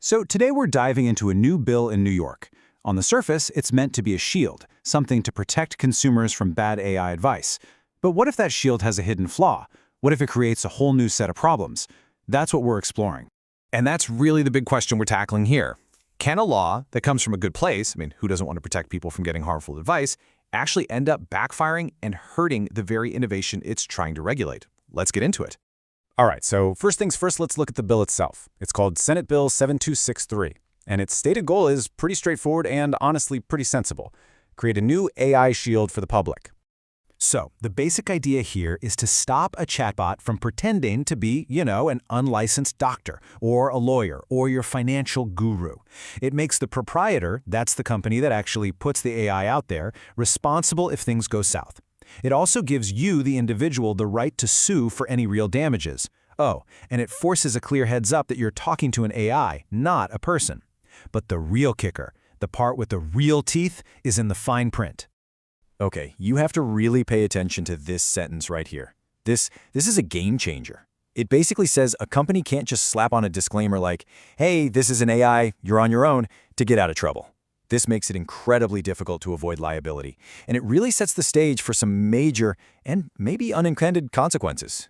So today we're diving into a new bill in New York. On the surface, it's meant to be a shield, something to protect consumers from bad AI advice. But what if that shield has a hidden flaw? What if it creates a whole new set of problems? That's what we're exploring. And that's really the big question we're tackling here. Can a law that comes from a good place, who doesn't want to protect people from getting harmful advice, actually end up backfiring and hurting the very innovation it's trying to regulate? Let's get into it. All right, so first things first, let's look at the bill itself. It's called Senate Bill 7263, and its stated goal is pretty straightforward and honestly pretty sensible. Create a new AI shield for the public. So, the basic idea here is to stop a chatbot from pretending to be, an unlicensed doctor, or a lawyer, or your financial guru. It makes the proprietor, that's the company that actually puts the AI out there, responsible if things go south. It also gives you, the individual, the right to sue for any real damages. Oh, and it forces a clear heads up that you're talking to an AI, not a person. But the real kicker, the part with the real teeth, is in the fine print. Okay, you have to really pay attention to this sentence right here. This is a game changer. It basically says a company can't just slap on a disclaimer like, hey, this is an AI, you're on your own, to get out of trouble. This makes it incredibly difficult to avoid liability, and it really sets the stage for some major and maybe unintended consequences.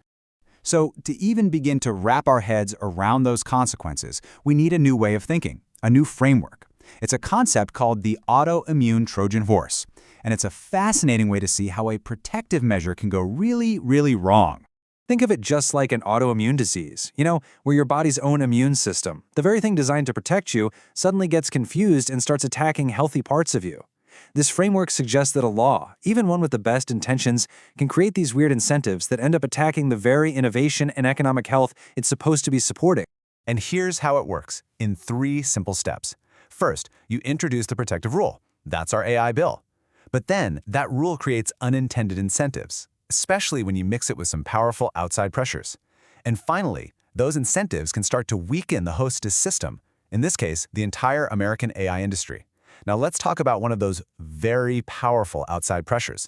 So, to even begin to wrap our heads around those consequences, we need a new way of thinking, a new framework. It's a concept called the autoimmune Trojan horse, and it's a fascinating way to see how a protective measure can go really, really wrong. Think of it just like an autoimmune disease, where your body's own immune system, the very thing designed to protect you, suddenly gets confused and starts attacking healthy parts of you. This framework suggests that a law, even one with the best intentions, can create these weird incentives that end up attacking the very innovation and economic health it's supposed to be supporting. And here's how it works, in 3 simple steps. First, you introduce the protective rule. That's our AI bill. But then, that rule creates unintended incentives, especially when you mix it with some powerful outside pressures. And finally, those incentives can start to weaken the hostess system, in this case, the entire American AI industry. Now let's talk about one of those very powerful outside pressures.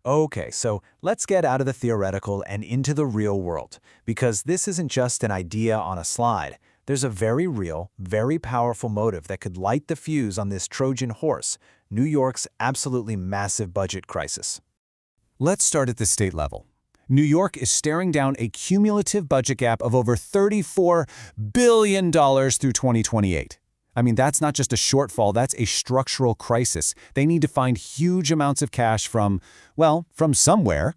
Okay, so let's get out of the theoretical and into the real world, because this isn't just an idea on a slide. There's a very real, very powerful motive that could light the fuse on this Trojan horse, New York's absolutely massive budget crisis. Let's start at the state level. New York is staring down a cumulative budget gap of over $34 billion through 2028. That's not just a shortfall, that's a structural crisis. They need to find huge amounts of cash from somewhere.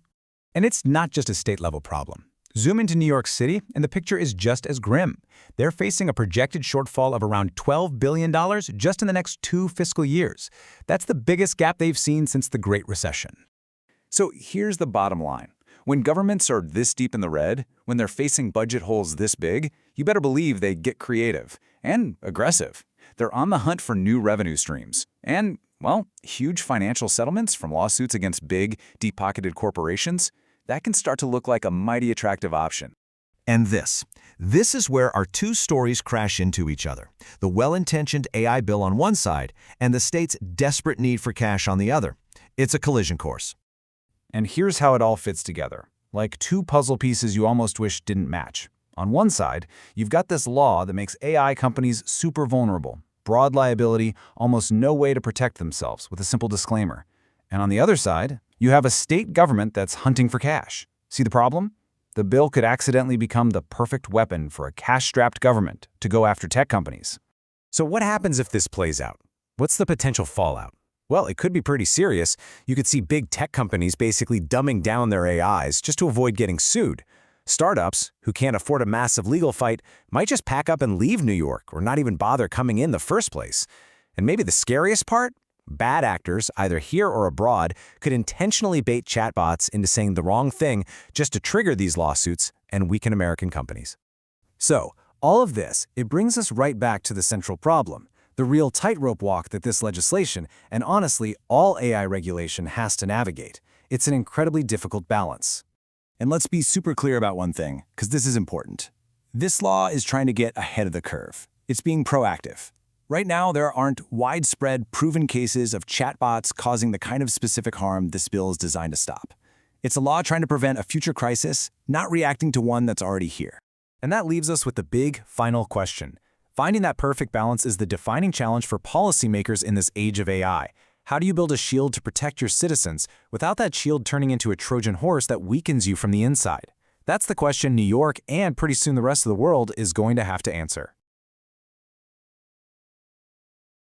And it's not just a state-level problem. Zoom into New York City, and the picture is just as grim. They're facing a projected shortfall of around $12 billion just in the next 2 fiscal years. That's the biggest gap they've seen since the Great Recession. So here's the bottom line. When governments are this deep in the red, when they're facing budget holes this big, you better believe they get creative and aggressive. They're on the hunt for new revenue streams and, huge financial settlements from lawsuits against big, deep-pocketed corporations. That can start to look like a mighty attractive option. And this is where our 2 stories crash into each other. The well-intentioned AI bill on one side and the state's desperate need for cash on the other. It's a collision course. And here's how it all fits together, like 2 puzzle pieces you almost wish didn't match. On one side, you've got this law that makes AI companies super vulnerable, broad liability, almost no way to protect themselves with a simple disclaimer. And on the other side, you have a state government that's hunting for cash. See the problem? The bill could accidentally become the perfect weapon for a cash-strapped government to go after tech companies. So what happens if this plays out? What's the potential fallout? Well, it could be pretty serious. You could see big tech companies basically dumbing down their AIs just to avoid getting sued. Startups, who can't afford a massive legal fight, might just pack up and leave New York or not even bother coming in the first place. And maybe the scariest part? Bad actors, either here or abroad, could intentionally bait chatbots into saying the wrong thing just to trigger these lawsuits and weaken American companies. So, all of this, it brings us right back to the central problem. The real tightrope walk that this legislation, and honestly, all AI regulation has to navigate. It's an incredibly difficult balance. And let's be super clear about one thing, because this is important. This law is trying to get ahead of the curve. It's being proactive. Right now, there aren't widespread, proven cases of chatbots causing the kind of specific harm this bill is designed to stop. It's a law trying to prevent a future crisis, not reacting to one that's already here. And that leaves us with the big, final question. Finding that perfect balance is the defining challenge for policymakers in this age of AI. How do you build a shield to protect your citizens without that shield turning into a Trojan horse that weakens you from the inside? That's the question New York and pretty soon the rest of the world is going to have to answer.